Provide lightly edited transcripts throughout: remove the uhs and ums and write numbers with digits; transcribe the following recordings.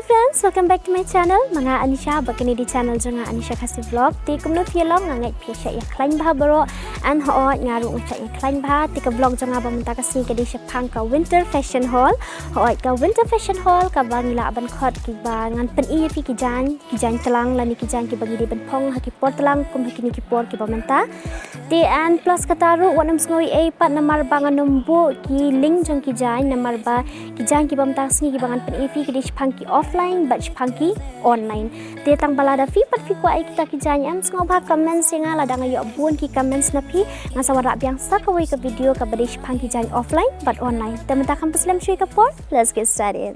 friends, welcome back to my channel. Mga Anisha, bakini di channel jangan Anisha kasih vlog. Ti kumno film ngangai pia ya klain bah baro an ho ngaru ucak ya klain bah ti ka vlog jangan ba munta kasih ke di Sepang ka Winter Fashion Hall. Ho ka Winter Fashion Hall ka bangila aban khot ki ba ngan pen i fi ki jan telang lani ki jan ki bagi di ben pong ha ki por telang kum ki ni ki por ki ba menta. Ti an plus kataru wanam snoi e pat namar bangan numbu ki link jong ki jan namar ba ki jan ki ba menta sni ki bangan pen i fi ki di Sepang ki offline but Sepangki online. Te tang balada fi pat fi ko ai kita ki janyam sngo ba comments nga la dang yo bun ki comments na pi nga sawara biang sa ka ka video ka badi Sepangki jan offline but online. Te menta kam paslam shui ka por. Let's get started.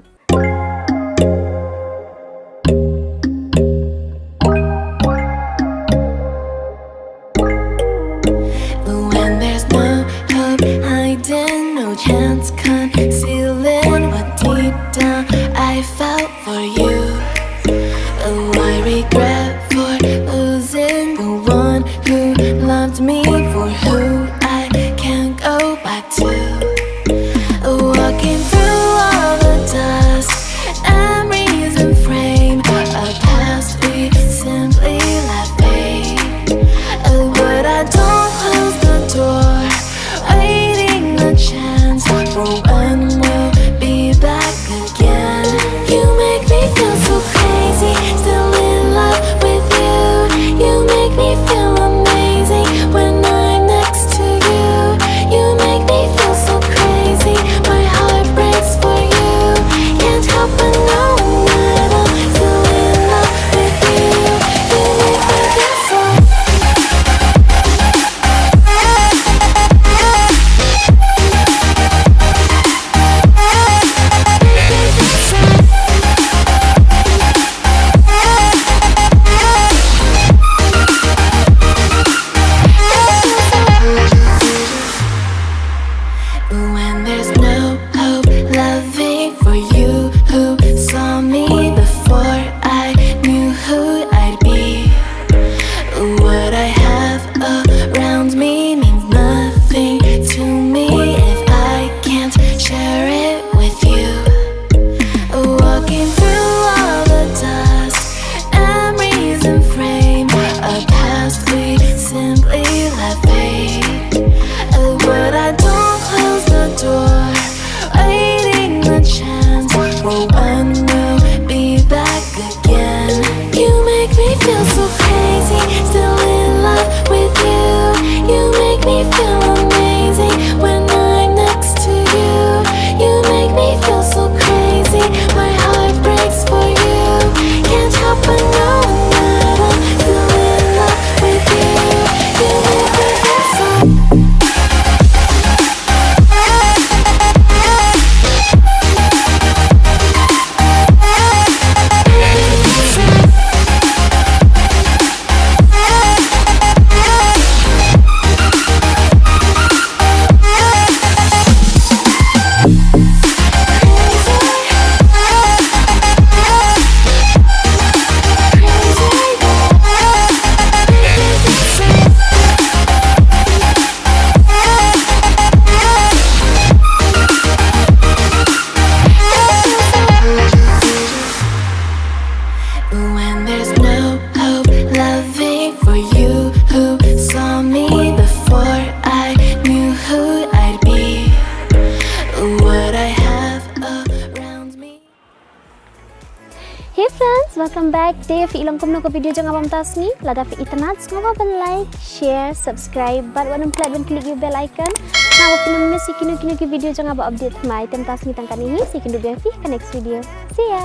No chance concealing what deep down I felt for you. Oh, I regret for losing the one who loved me, for who I can't go back to. Walking through all the dust, memories and frame a past we simply let fade. Oh, but I don't close the door, waiting a chance for when we'll be back again. You make me feel so crazy, still in love with you. You make me feel amazing when I'm next to you. You make me feel so crazy, my heart breaks for you. Can't help but know that I'm still in love with you. You make me feel so. When there's no hope loving for you who saw me before I knew who I'd be. What I have around me means nothing to me if I can't share it with you. Walking through all the dust, memories and frame a past we simply let fade. But I don't close the door, waiting the chance for when we'll be back again. You make me feel so crazy, still in love with you. You make me feel amazing when I'm next to you. You make me feel so crazy, my heart breaks for you. Can't help but know that I'm still in love with you. You make me feel so. When there's no hope loving for you who saw me before I knew who I'd be. What I have around me. Hey friends, welcome back. Te fi ilang kumno ko video jangan bam tas ni. Lada fi itanat semua ban like, share, subscribe, but wanam klik dan klik bell icon. Nah, wapin miss kinu ki video jangan ba update mai tem tas ni tangkan ini. Sikin du biar fi ke next video. See ya.